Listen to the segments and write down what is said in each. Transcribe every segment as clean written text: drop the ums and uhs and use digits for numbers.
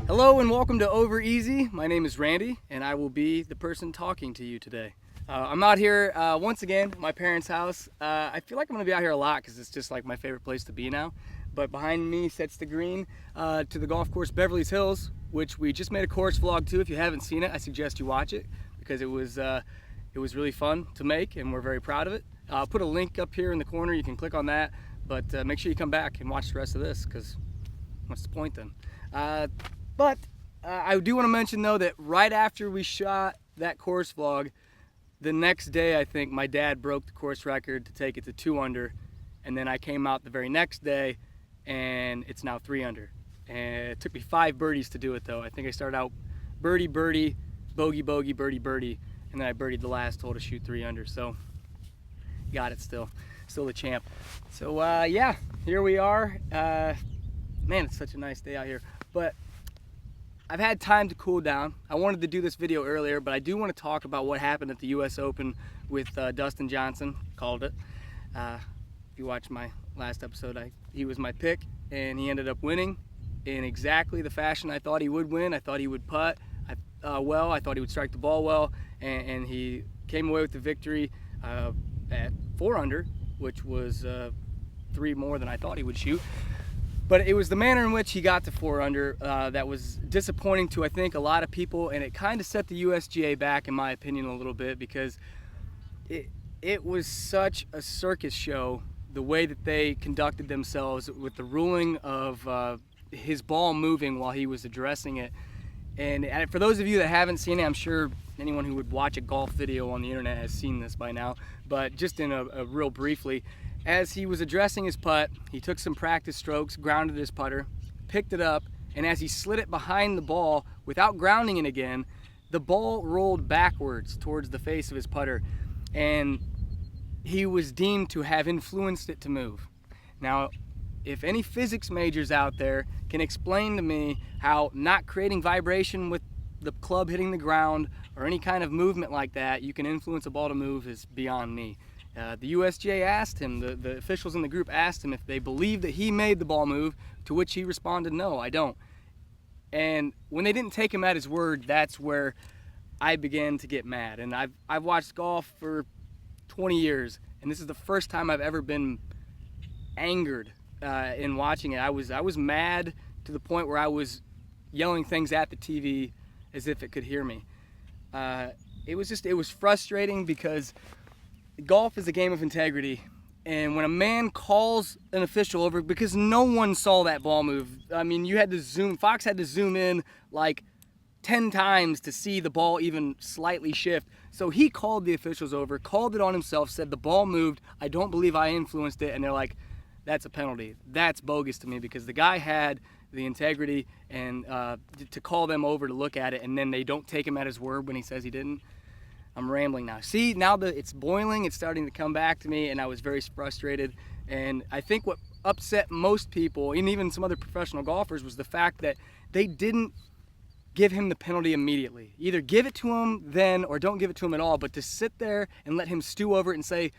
Hello and welcome to Over Easy. My name is Randy and I will be the person talking to you today. I'm out here once again at my parents' house. I feel like I'm going to be out here a lot because it's just like my favorite place to be now. But behind me sets the green to the golf course Beverly Hills, which we just made a course vlog to. If you haven't seen it, I suggest you watch it because it was really fun to make and we're very proud of it. I'll put a link up here in the corner. You can click on that, but make sure you come back and watch the rest of this because what's the point then? But I do want to mention though that right after we shot that course vlog, the next day I think my dad broke the course record to take it to 2 under, and then I came out the very next day and it's now 3 under. And it took me 5 birdies to do it though. I think I started out birdie, birdie, bogey, bogey, birdie, birdie, and then I birdied the last hole to shoot 3 under. So got it still the champ. So yeah, here we are. Man, it's such a nice day out here. But I've had time to cool down. I wanted to do this video earlier, but I do want to talk about what happened at the US Open with Dustin Johnson, called it. If you watched my last episode, he was my pick, and he ended up winning in exactly the fashion I thought he would win. I thought he would putt well, I thought he would strike the ball well, and he came away with the victory at 4 under, which was 3 more than I thought he would shoot. But it was the manner in which he got to 4 under that was disappointing to, I think, a lot of people, and it kind of set the USGA back, in my opinion, a little bit, because it was such a circus show, the way that they conducted themselves with the ruling of his ball moving while he was addressing it. And for those of you that haven't seen it, I'm sure anyone who would watch a golf video on the internet has seen this by now, but just in a real briefly, as he was addressing his putt, he took some practice strokes, grounded his putter, picked it up, and as he slid it behind the ball without grounding it again, the ball rolled backwards towards the face of his putter, and he was deemed to have influenced it to move. Now, if any physics majors out there can explain to me how not creating vibration with the club hitting the ground or any kind of movement like that, you can influence a ball to move, is beyond me. The USGA asked him, the officials in the group asked him if they believed that he made the ball move, to which he responded, no, I don't. And when they didn't take him at his word, that's where I began to get mad. And I've watched golf for 20 years, and this is the first time I've ever been angered in watching it. I was mad to the point where I was yelling things at the TV as if it could hear me. It was frustrating because golf is a game of integrity, and when a man calls an official over, because no one saw that ball move. I mean, Fox had to zoom in like 10 times to see the ball even slightly shift. So he called the officials over, called it on himself, said the ball moved, I don't believe I influenced it, and they're like, that's a penalty. That's bogus to me, because the guy had the integrity and to call them over to look at it, and then they don't take him at his word when he says he didn't. I'm rambling now. See, now that it's boiling, it's starting to come back to me, and I was very frustrated. And I think what upset most people, and even some other professional golfers, was the fact that they didn't give him the penalty immediately. Either give it to him then or don't give it to him at all, but to sit there and let him stew over it and say,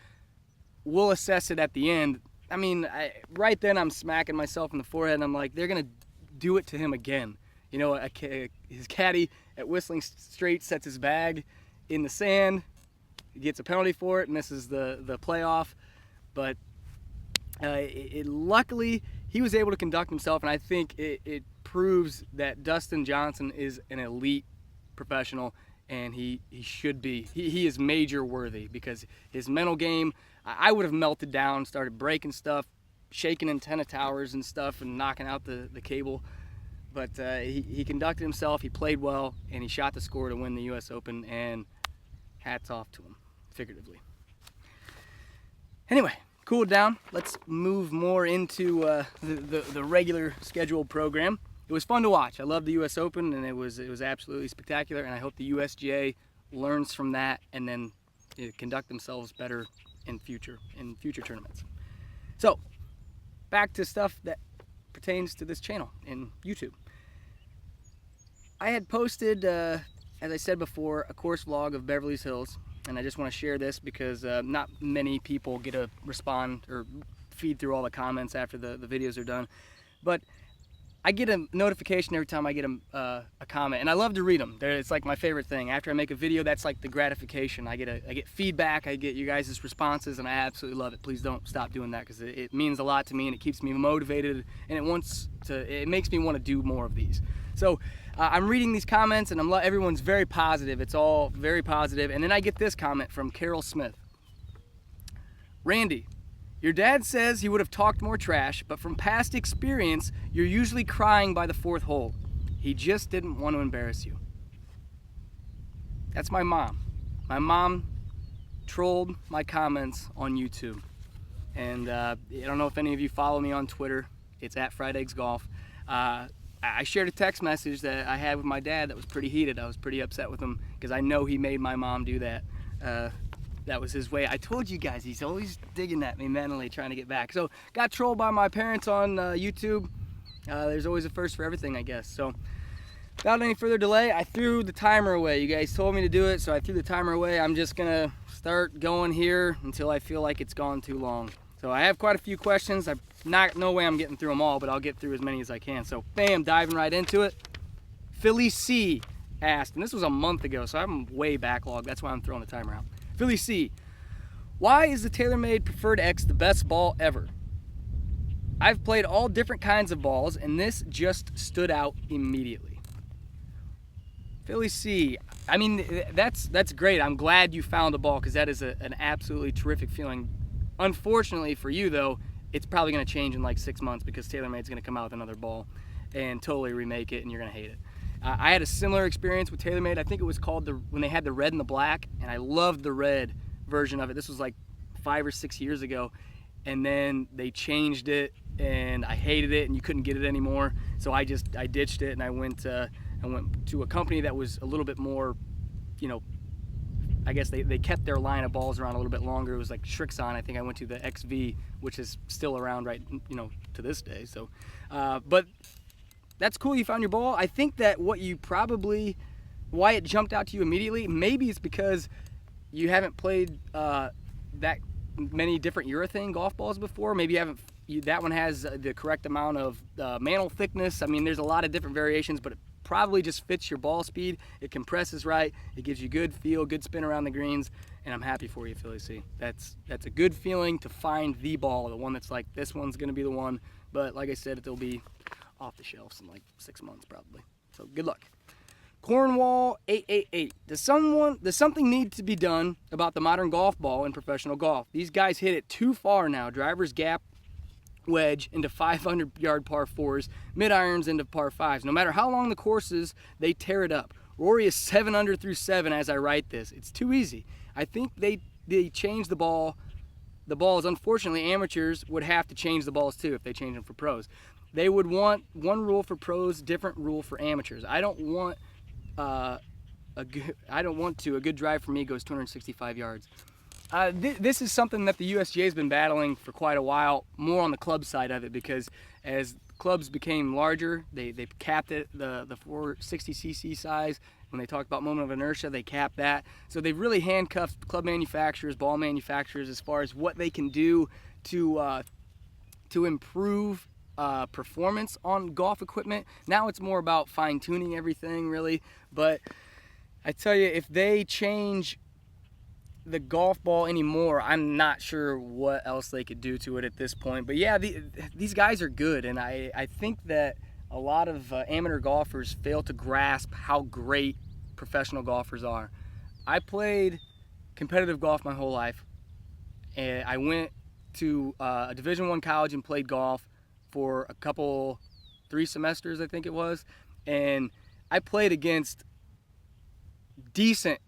we'll assess it at the end. I mean, right then I'm smacking myself in the forehead, and I'm like, they're going to do it to him again. You know, his caddy at Whistling Straits sets his bag in the sand, he gets a penalty for it, misses the playoff, but luckily he was able to conduct himself, and I think it proves that Dustin Johnson is an elite professional, and he should be. He is major worthy, because his mental game, I would have melted down, started breaking stuff, shaking antenna towers and stuff, and knocking out the cable. But he conducted himself, he played well, and he shot the score to win the US Open, and hats off to him, figuratively. Anyway, cool down. Let's move more into the regular scheduled program. It was fun to watch. I love the US Open, and it was absolutely spectacular, and I hope the USGA learns from that and then conduct themselves better in future tournaments. So, back to stuff that pertains to this channel in YouTube. I had posted, as I said before, a course vlog of Beverly Hills, and I just want to share this because not many people get to respond or feed through all the comments after the videos are done. But I get a notification every time I get a comment, and I love to read them. It's like my favorite thing. After I make a video, that's like the gratification. I get feedback, I get you guys' responses, and I absolutely love it. Please don't stop doing that, because it means a lot to me, and it keeps me motivated, and it makes me want to do more of these. So I'm reading these comments, and everyone's very positive. It's all very positive. And then I get this comment from Carol Smith. Randy, your dad says he would have talked more trash, but from past experience, you're usually crying by the 4th hole. He just didn't want to embarrass you. That's my mom. My mom trolled my comments on YouTube. And I don't know if any of you follow me on Twitter. It's @FriedEggsGolf. I shared a text message that I had with my dad that was pretty heated. I was pretty upset with him because I know he made my mom do that. That was his way. I told you guys, he's always digging at me mentally, trying to get back. So got trolled by my parents on YouTube. There's always a first for everything, I guess. So without any further delay, I threw the timer away. You guys told me to do it, so I threw the timer away. I'm just gonna start going here until I feel like it's gone too long. So I have quite a few questions. No way I'm getting through them all, but I'll get through as many as I can. So bam, diving right into it. Philly C asked, and this was a month ago, so I'm way backlogged. That's why I'm throwing the timer out. Philly C, why is the TaylorMade Preferred X the best ball ever? I've played all different kinds of balls, and this just stood out immediately. Philly C, I mean, that's great. I'm glad you found a ball, because that is an absolutely terrific feeling. Unfortunately for you, though, it's probably going to change in like 6 months, because TaylorMade's going to come out with another ball and totally remake it, and you're going to hate it. I had a similar experience with TaylorMade. I think it was called when they had the red and the black, and I loved the red version of it. This was like 5 or 6 years ago, and then they changed it, and I hated it, and you couldn't get it anymore. So I ditched it, and I went to a company that was a little bit more, you know, I guess they kept their line of balls around a little bit longer. It was like Shrixon. I think I went to the XV, which is still around right, you know, to this day. So, but that's cool you found your ball. I think that why it jumped out to you immediately, maybe it's because you haven't played that many different urethane golf balls before. Maybe that one has the correct amount of mantle thickness. I mean, there's a lot of different variations, but it probably just fits your ball speed. It compresses right. It gives you good feel, good spin around the greens, and I'm happy for you, Philly C. That's a good feeling to find the ball, the one that's like, this one's gonna be the one. But like I said, it'll be off the shelves in like 6 months probably. So good luck. Cornwall 888. Does something need to be done about the modern golf ball in professional golf? These guys hit it too far now. Drivers gap wedge into 500-yard par 4s, mid irons into par 5s. No matter how long the course is, they tear it up. Rory is 7 under through 7 as I write this. It's too easy. I think they changed the ball. The balls, unfortunately, amateurs would have to change the balls too if they change them for pros. They would want one rule for pros, different rule for amateurs. I don't want a good drive for me goes 265 yards. This is something that the USGA has been battling for quite a while, more on the club side of it, because as clubs became larger, they capped it, the 460cc size. When they talked about moment of inertia, they capped that. So they've really handcuffed club manufacturers, ball manufacturers, as far as what they can do to improve performance on golf equipment. Now it's more about fine-tuning everything, really. But I tell you, if they change the golf ball anymore, I'm not sure what else they could do to it at this point. But yeah, these guys are good, and I think that a lot of amateur golfers fail to grasp how great professional golfers are. I played competitive golf my whole life, and I went to a Division I college and played golf for 3 semesters, I think it was, and I played against decent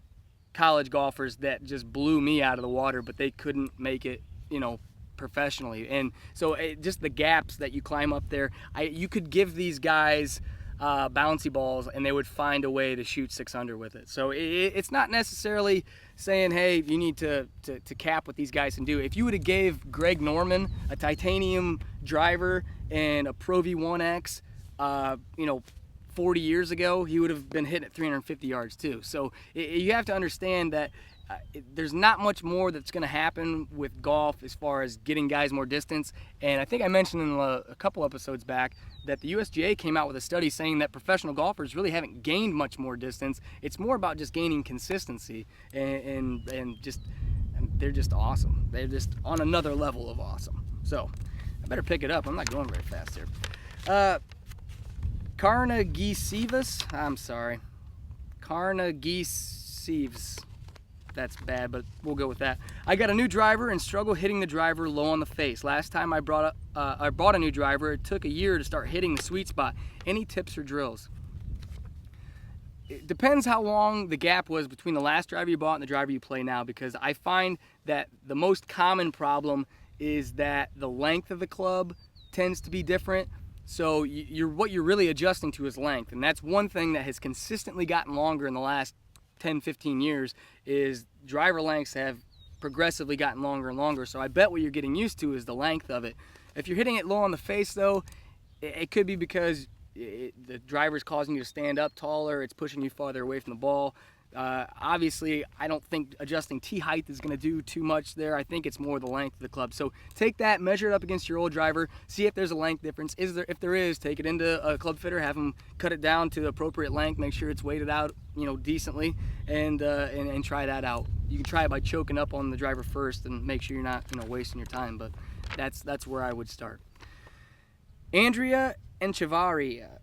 college golfers that just blew me out of the water, but they couldn't make it, you know, professionally. And so just the gaps that you climb up there, you could give these guys bouncy balls and they would find a way to shoot 6 under with it. So it's not necessarily saying, hey, you need to cap what these guys can do. If you would have gave Greg Norman a titanium driver and a Pro V1X, you know, 40 years ago, he would have been hitting at 350 yards too. So you have to understand that there's not much more that's going to happen with golf as far as getting guys more distance. And I think I mentioned in a couple episodes back that the USGA came out with a study saying that professional golfers really haven't gained much more distance. It's more about just gaining consistency, and they're just awesome. They're just on another level of awesome. So I better pick it up. I'm not going very fast here. Carnegiesivas, I'm sorry. Carnegiesivas. That's bad, but we'll go with that. I got a new driver and struggle hitting the driver low on the face. Last time I bought a new driver, it took a year to start hitting the sweet spot. Any tips or drills? It depends how long the gap was between the last driver you bought and the driver you play now, because I find that the most common problem is that the length of the club tends to be different. So what you're really adjusting to is length, and that's one thing that has consistently gotten longer in the last 10-15 years is driver lengths have progressively gotten longer and longer. So I bet what you're getting used to is the length of it. If you're hitting it low on the face though, it could be because the driver's causing you to stand up taller, it's pushing you farther away from the ball. Obviously, I don't think adjusting tee height is going to do too much there. I think it's more the length of the club. So take that, measure it up against your old driver, see if there's a length difference. If there is, take it into a club fitter, have them cut it down to the appropriate length, make sure it's weighted out, decently, and try that out. You can try it by choking up on the driver first and make sure you're not, wasting your time. But that's where I would start. Andrea Echevarria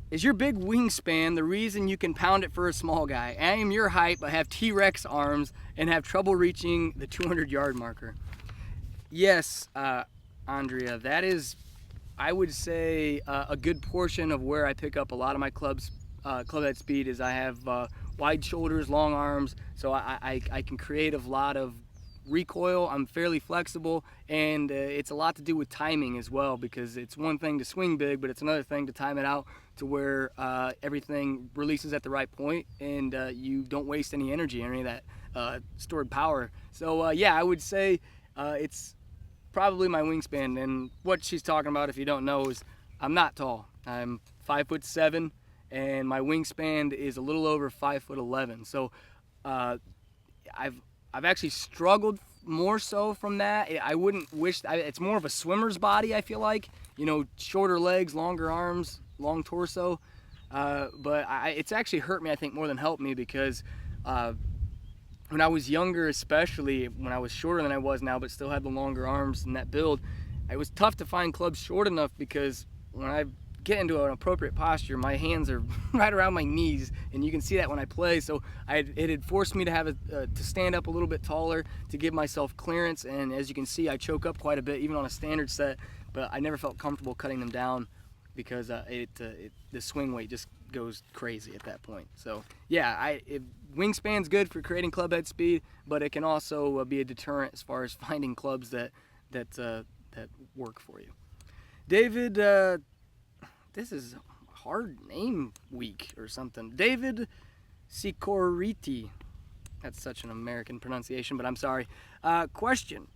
is your big wingspan the reason you can pound it for a small guy? I am your height, but have T-Rex arms and have trouble reaching the 200-yard marker. Yes, Andrea, that is, I would say, a good portion of where I pick up a lot of my club head speed is I have wide shoulders, long arms, so I can create a lot of recoil. I'm fairly flexible, and it's a lot to do with timing as well, because it's one thing to swing big, but it's another thing to time it out to where everything releases at the right point and you don't waste any energy or any of that stored power. So yeah, I would say it's probably my wingspan. And what she's talking about, if you don't know, is I'm not tall. I'm 5'7", and my wingspan is a little over 5'11". So I've actually struggled more so from that. I wouldn't wish, it's more of a swimmer's body, I feel like, shorter legs, longer arms, long torso, but it's actually hurt me, I think, more than helped me, because when I was younger, especially when I was shorter than I was now but still had the longer arms and that build, it was tough to find clubs short enough, because when I get into an appropriate posture, my hands are right around my knees, and you can see that when I play. So it had forced me to have to stand up a little bit taller to give myself clearance, and as you can see, I choke up quite a bit even on a standard set, but I never felt comfortable cutting them down, because the swing weight just goes crazy at that point. So yeah, wingspan's good for creating club head speed, but it can also be a deterrent as far as finding clubs that work for you. David, this is a hard name week or something. David Sikoriti. That's such an American pronunciation, but I'm sorry. Question.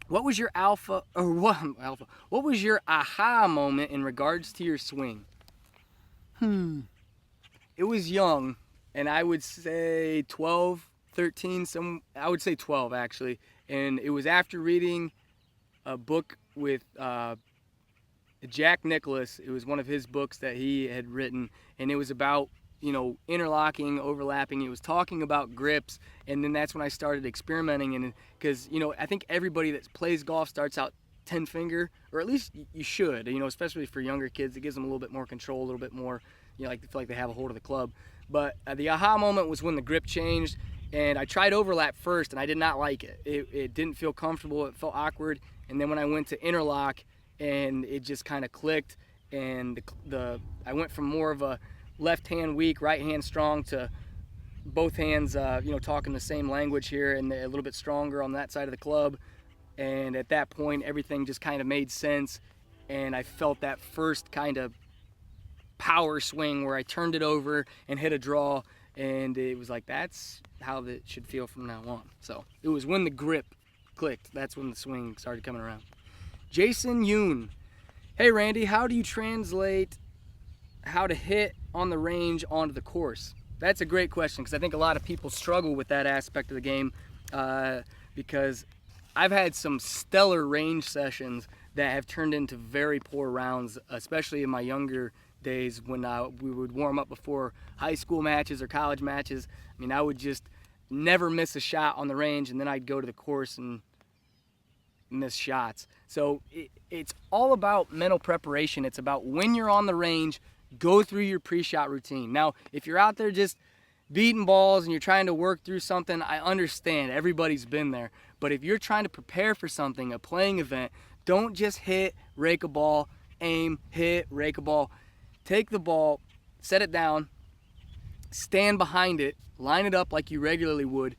What was your what was your aha moment in regards to your swing? It was young, and I would say 12, 13, I would say 12 actually. And it was after reading a book with Jack Nicklaus. It was one of his books that he had written, and it was about interlocking, overlapping. It was talking about grips, and then that's when I started experimenting. And because I think everybody that plays golf starts out 10 finger, or at least you should, especially for younger kids. It gives them a little bit more control, a little bit more, like they feel like they have a hold of the club. But the aha moment was when the grip changed, and I tried overlap first, and I did not like it. It didn't feel comfortable. It felt awkward. And then when I went to interlock, and it just kind of clicked, and I went from more of a left hand weak, right hand strong, to both hands talking the same language here, and a little bit stronger on that side of the club. And at that point, everything just kind of made sense, and I felt that first kind of power swing where I turned it over and hit a draw, and it was like, that's how it should feel from now on. So it was when the grip clicked, that's when the swing started coming around. Jason Yoon. Hey Randy, how do you translate how to hit on the range onto the course? That's a great question, because I think a lot of people struggle with that aspect of the game, because I've had some stellar range sessions that have turned into very poor rounds, especially in my younger days when we would warm up before high school matches or college matches. I mean, I would just never miss a shot on the range, and then I'd go to the course and miss shots. So it's all about mental preparation. It's about when you're on the range, go through your pre-shot routine. Now, if you're out there just beating balls and you're trying to work through something, I understand. Everybody's been there. But if you're trying to prepare for something, a playing event, don't just hit, rake a ball, aim, hit, rake a ball. Take the ball, set it down, stand behind it, line it up like you regularly would,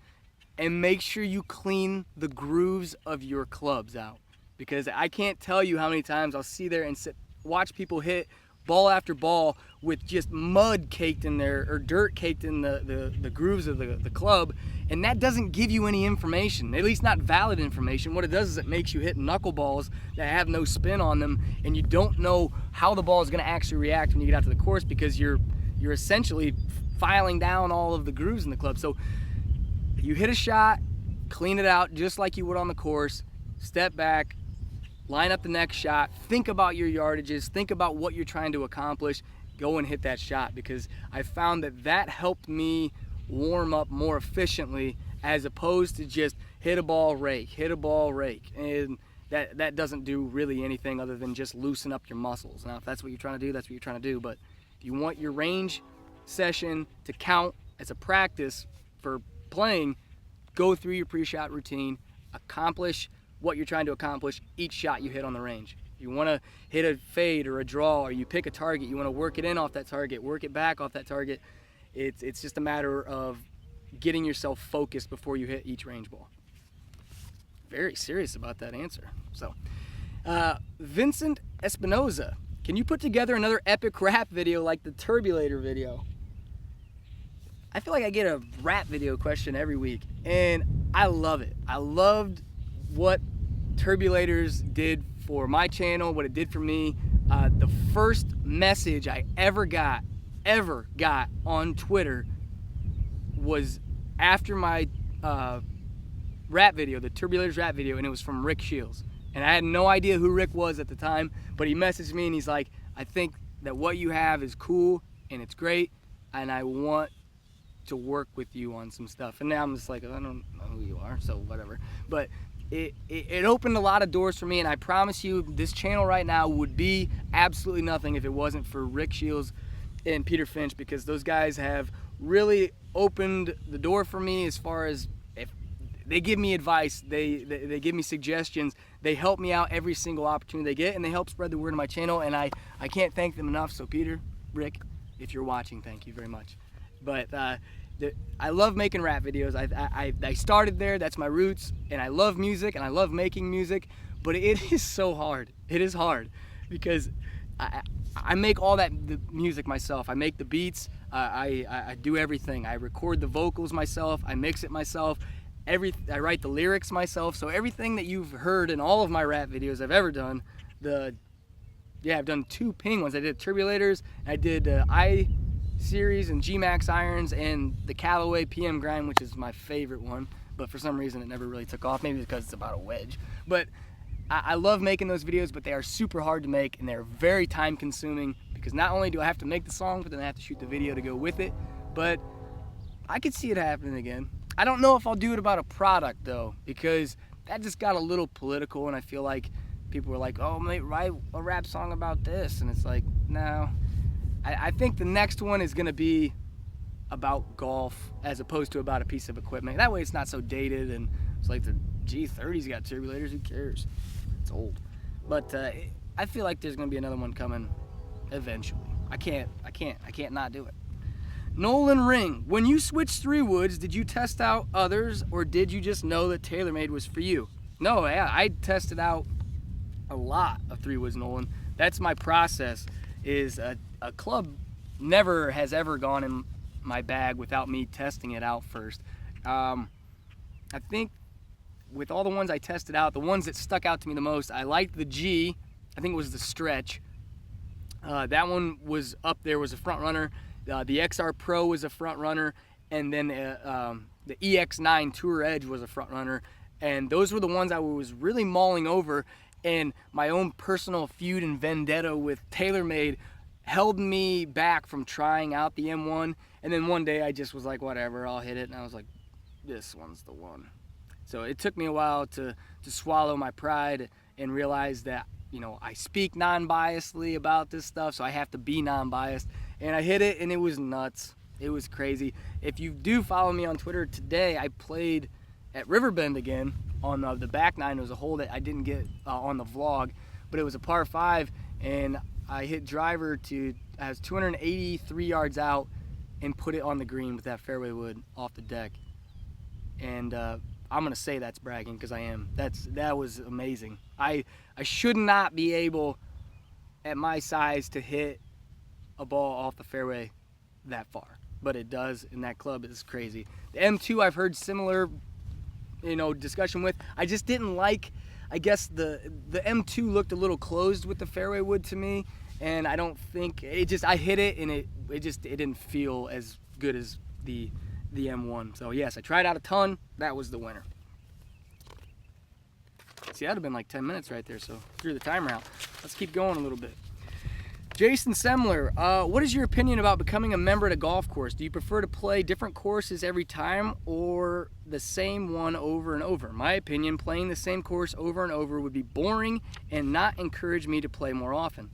and make sure you clean the grooves of your clubs out. Because I can't tell you how many times I'll see there and watch people hit ball after ball with just mud caked in there, or dirt caked in the grooves of the club, and that doesn't give you any information, at least not valid information. What it does is it makes you hit knuckleballs that have no spin on them, and you don't know how the ball is going to actually react when you get out to the course, because you're essentially filing down all of the grooves in the club. So you hit a shot, clean it out just like you would on the course, step back, line up the next shot, think about your yardages, think about what you're trying to accomplish, go and hit that shot, because I found that helped me warm up more efficiently as opposed to just hit a ball, rake, hit a ball, rake. And that doesn't do really anything other than just loosen up your muscles. Now, if that's what you're trying to do, that's what you're trying to do. But if you want your range session to count as a practice for playing, go through your pre-shot routine, accomplish what you're trying to accomplish each shot you hit on the range. If you want to hit a fade or a draw, or you pick a target, you want to work it in off that target, work it back off that target. It's just a matter of getting yourself focused before you hit each range ball. Very serious about that answer. So, Vincent Espinoza, can you put together another epic rap video like the Turbulator video? I feel like I get a rap video question every week, and I love it. I loved what Turbulators did for my channel, what it did for me. The first message I ever got on Twitter was after my rap video, the Turbulators rap video, and it was from Rick Shields. And I had no idea who Rick was at the time, but he messaged me and he's like, I think that what you have is cool and it's great, and I want to work with you on some stuff. And now I'm just like, I don't know who you are, so whatever. But it opened a lot of doors for me, and I promise you this channel right now would be absolutely nothing if it wasn't for Rick Shields and Peter Finch, because those guys have really opened the door for me as far as if they give me advice, they give me suggestions, they help me out every single opportunity they get, and they help spread the word on my channel, and I can't thank them enough. So Peter, Rick, if you're watching, thank you very much. But I love making rap videos. I started there, that's my roots, and I love music and I love making music, but it is so hard. It is hard because I make all the music myself. I make the beats, I do everything. I record the vocals myself, I mix it myself, I write the lyrics myself. So everything that you've heard in all of my rap videos I've ever done, I've done 2 ping ones. I did Turbulators, I did series and G-Max irons, and the Callaway PM grind, which is my favorite one, but for some reason it never really took off, maybe because it's about a wedge. But I love making those videos, but they are super hard to make, and they're very time consuming, because not only do I have to make the song, but then I have to shoot the video to go with it. But I could see it happening again. I don't know if I'll do it about a product though, because that just got a little political, and I feel like people were like, oh, mate, write a rap song about this, and it's like, no. I think the next one is going to be about golf as opposed to about a piece of equipment. That way it's not so dated, and it's like the G30's got Turbulators, who cares? It's old. But I feel like there's going to be another one coming eventually. I can't not do it. Nolan Ring, when you switched 3 woods, did you test out others, or did you just know that TaylorMade was for you? No, yeah, I tested out a lot of 3 woods, Nolan. That's my process. Is a club never has ever gone in my bag without me testing it out first. I think with all the ones I tested out, the ones that stuck out to me the most, I liked the G. I think it was the Stretch. That one was up there, was a front runner. The XR Pro was a front runner, and then the EX9 Tour Edge was a front runner, and those were the ones I was really mulling over. And my own personal feud and vendetta with TaylorMade held me back from trying out the M1. And then one day I just was like, whatever, I'll hit it. And I was like, this one's the one. So it took me a while to swallow my pride and realize that, you know, I speak non-biasedly about this stuff, so I have to be non-biased. And I hit it, and it was nuts. It was crazy. If you do follow me on Twitter today, I played at Riverbend again on the back nine. It was a hole that I didn't get on the vlog, but it was a par 5, and I hit driver I was 283 yards out and put it on the green with that fairway wood off the deck. And I'm gonna say that's bragging, because I am. That was amazing. I should not be able, at my size, to hit a ball off the fairway that far, but it does, and that club is crazy. The M2 I've heard similar, you know, discussion with. I just didn't like, I guess the M2 looked a little closed with the fairway wood to me, and I don't think I hit it, and it didn't feel as good as the M1. So yes, I tried out a ton. That was the winner. See, that'd have been like 10 minutes right there, so threw the timer out. Let's keep going a little bit. Jason Semler, what is your opinion about becoming a member at a golf course? Do you prefer to play different courses every time, or the same one over and over? In my opinion, playing the same course over and over would be boring and not encourage me to play more often.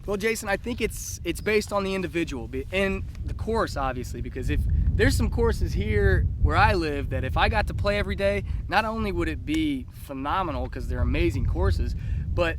Well, Jason, I think it's based on the individual and the course, obviously, because if there's some courses here where I live that if I got to play every day, not only would it be phenomenal because they're amazing courses, but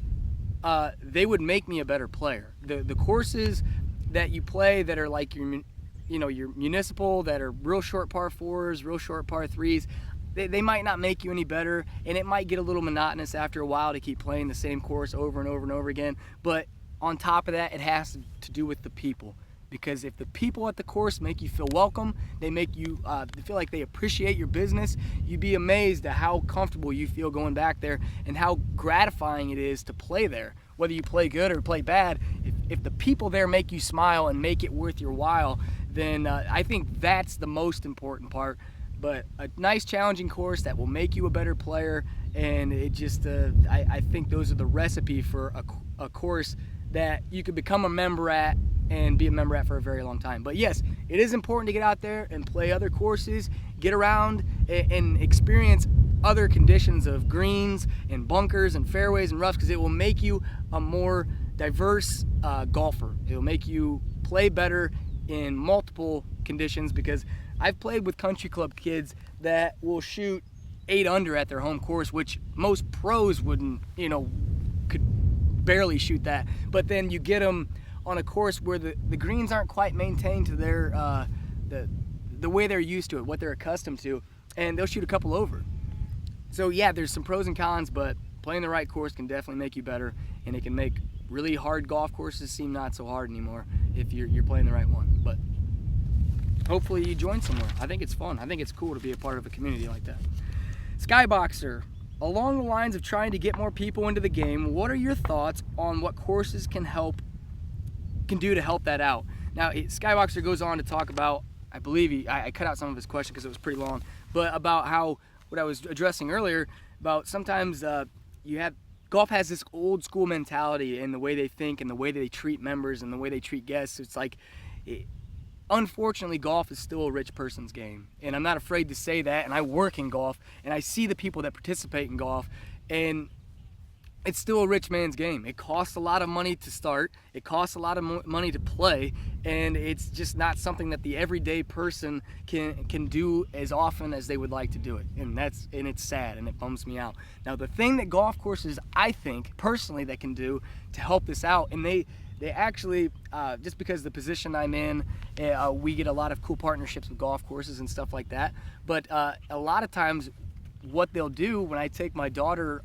they would make me a better player. The courses that you play that are like your municipal, that are real short par 4s, real short par 3s, they might not make you any better, and it might get a little monotonous after a while to keep playing the same course over and over and over again. But on top of that, it has to do with the people. Because if the people at the course make you feel welcome, they make you feel like they appreciate your business, you'd be amazed at how comfortable you feel going back there and how gratifying it is to play there. Whether you play good or play bad, if the people there make you smile and make it worth your while, then I think that's the most important part. But a nice challenging course that will make you a better player, and it just, I think those are the recipe for a course that you could become a member at and be a member at for a very long time. But yes, it is important to get out there and play other courses, get around and experience other conditions of greens and bunkers and fairways and roughs, because it will make you a more diverse golfer. It will make you play better in multiple conditions, because I've played with country club kids that will shoot 8 under at their home course, which most pros wouldn't, could barely shoot that. But then you get them on a course where the greens aren't quite maintained to their the way they're used to it, what they're accustomed to, and they'll shoot a couple over. So yeah, there's some pros and cons, but playing the right course can definitely make you better, and it can make really hard golf courses seem not so hard anymore if you're playing the right one. But hopefully you join somewhere. I think it's fun. I think it's cool to be a part of a community like that. Skyboxer, along the lines of trying to get more people into the game, what are your thoughts on what courses can do to help that out? Now, Skyboxer goes on to talk about, I believe I cut out some of his question because it was pretty long, but about how, what I was addressing earlier, about sometimes golf has this old school mentality in the way they think and the way they treat members and the way they treat guests. It's like, unfortunately, golf is still a rich person's game, and I'm not afraid to say that. And I work in golf, and I see the people that participate in golf, and it's still a rich man's game. It costs a lot of money to start, it costs a lot of money to play, and it's just not something that the everyday person can do as often as they would like to do it. And it's sad, and it bums me out. Now, the thing that golf courses, I think personally, that can do to help this out, and they actually, just because the position I'm in, we get a lot of cool partnerships with golf courses and stuff like that. But a lot of times what they'll do when I take my daughter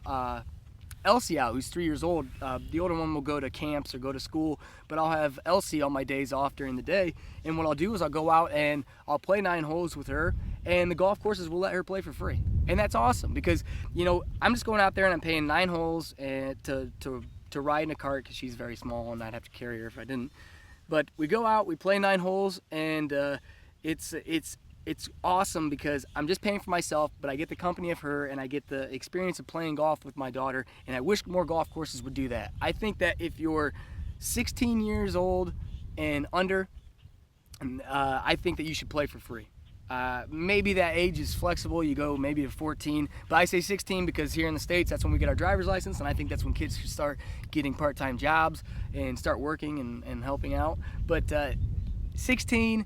Elsie out, who's 3 years old, the older one will go to camps or go to school, but I'll have Elsie on my days off during the day, and what I'll do is I'll go out and I'll play 9 holes with her, and the golf courses will let her play for free. And that's awesome, because I'm just going out there and I'm paying 9 holes and to ride in a cart, because she's very small and I'd have to carry her if I didn't. But we go out, we play 9 holes, and it's awesome because I'm just paying for myself, but I get the company of her and I get the experience of playing golf with my daughter, and I wish more golf courses would do that. I think that if you're 16 years old and under, I think that you should play for free. Maybe that age is flexible, you go maybe to 14, but I say 16 because here in the States that's when we get our driver's license, and I think that's when kids should start getting part-time jobs and start working and helping out. But 16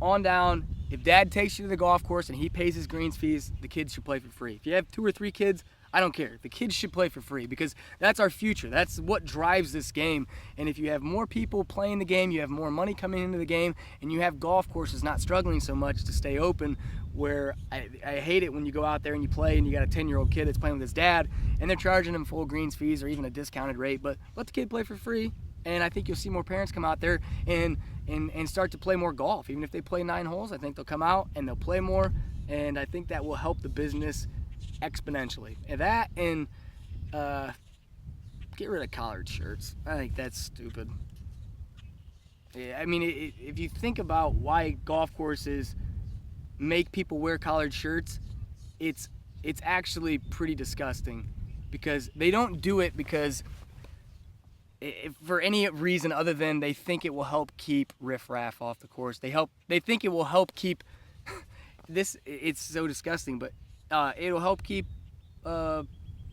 on down, if dad takes you to the golf course and he pays his greens fees, the kids should play for free. If you have 2 or 3 kids, I don't care. The kids should play for free because that's our future. That's what drives this game. And if you have more people playing the game, you have more money coming into the game, and you have golf courses not struggling so much to stay open, where I hate it when you go out there and you play and you got a 10-year-old kid that's playing with his dad and they're charging him full greens fees or even a discounted rate. But let the kid play for free, and I think you'll see more parents come out there and start to play more golf. Even if they play 9 holes, I think they'll come out and they'll play more, and I think that will help the business exponentially. And that, and get rid of collared shirts. I think that's stupid. Yeah, I mean, if you think about why golf courses make people wear collared shirts, it's actually pretty disgusting, because they don't do it because for any reason other than they think it will help keep riffraff off the course. They think it will help keep this. It's so disgusting, but it'll help keep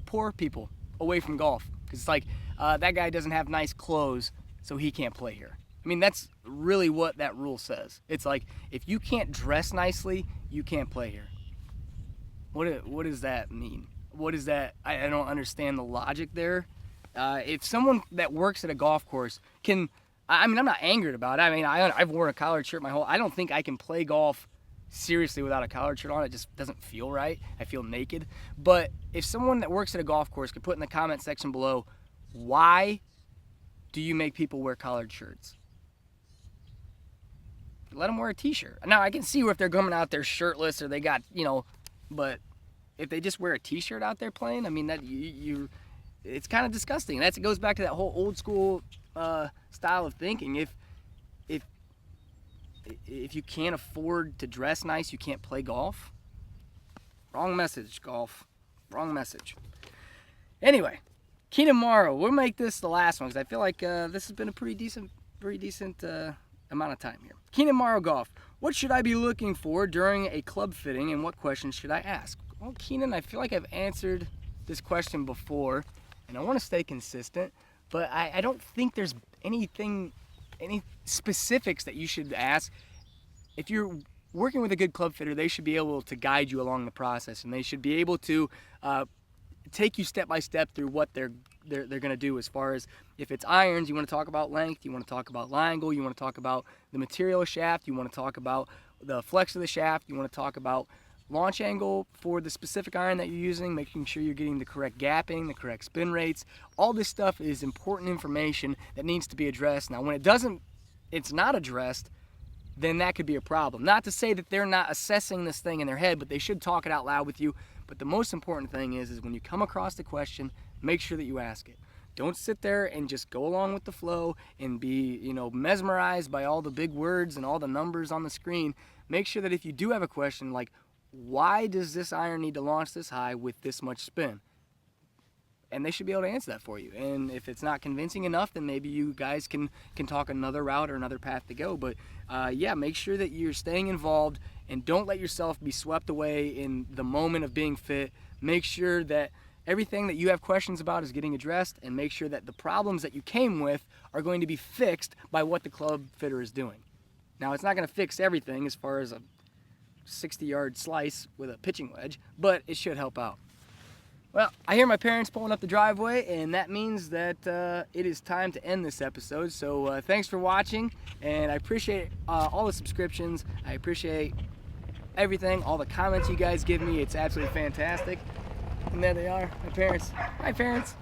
poor people away from golf, because it's like that guy doesn't have nice clothes, so he can't play here. I mean, that's really what that rule says. It's like, if you can't dress nicely, you can't play here. What does that mean? What is that? I don't understand the logic there. If someone that works at a golf course can, I mean, I'm not angered about it. I mean, I've worn a collared shirt my whole, I don't think I can play golf seriously without a collared shirt on. It just doesn't feel right. I feel naked. But if someone that works at a golf course could put in the comment section below, why do you make people wear collared shirts? Let them wear a t-shirt. Now, I can see if they're coming out there shirtless or they got, but if they just wear a t-shirt out there playing, I mean, that it's kind of disgusting. It goes back to that whole old school style of thinking. If you can't afford to dress nice, you can't play golf. Wrong message, golf. Wrong message. Anyway, Keenan Morrow. We'll make this the last one because I feel like this has been a pretty decent amount of time here. Keenan Morrow Golf. What should I be looking for during a club fitting, and what questions should I ask? Well, Keenan, I feel like I've answered this question before, and I want to stay consistent, but I don't think there's any specifics that you should ask. If you're working with a good club fitter, they should be able to guide you along the process, and they should be able to take you step by step through what they're going to do. As far as if it's irons, you want to talk about length, you want to talk about line angle, you want to talk about the material of shaft, you want to talk about the flex of the shaft, you want to talk about launch angle for the specific iron that you're using, making sure you're getting the correct gapping, the correct spin rates. All this stuff is important information that needs to be addressed. Now, when it's not addressed, then that could be a problem. Not to say that they're not assessing this thing in their head, but they should talk it out loud with you. But the most important thing is when you come across the question, make sure that you ask it. Don't sit there and just go along with the flow and be, mesmerized by all the big words and all the numbers on the screen. Make sure that if you do have a question like, why does this iron need to launch this high with this much spin? And they should be able to answer that for you. And if it's not convincing enough, then maybe you guys can talk another route or another path to go. But yeah, make sure that you're staying involved and don't let yourself be swept away in the moment of being fit. Make sure that everything that you have questions about is getting addressed, and make sure that the problems that you came with are going to be fixed by what the club fitter is doing. Now, it's not going to fix everything as far as a 60-yard slice with a pitching wedge, but it should help out. Well, I hear my parents pulling up the driveway, and that means that it is time to end this episode. So thanks for watching, and I appreciate all the subscriptions. I appreciate everything, all the comments you guys give me. It's absolutely fantastic. And there they are, my parents. Hi, parents.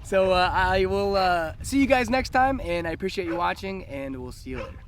So I will see you guys next time, and I appreciate you watching, and we'll see you later.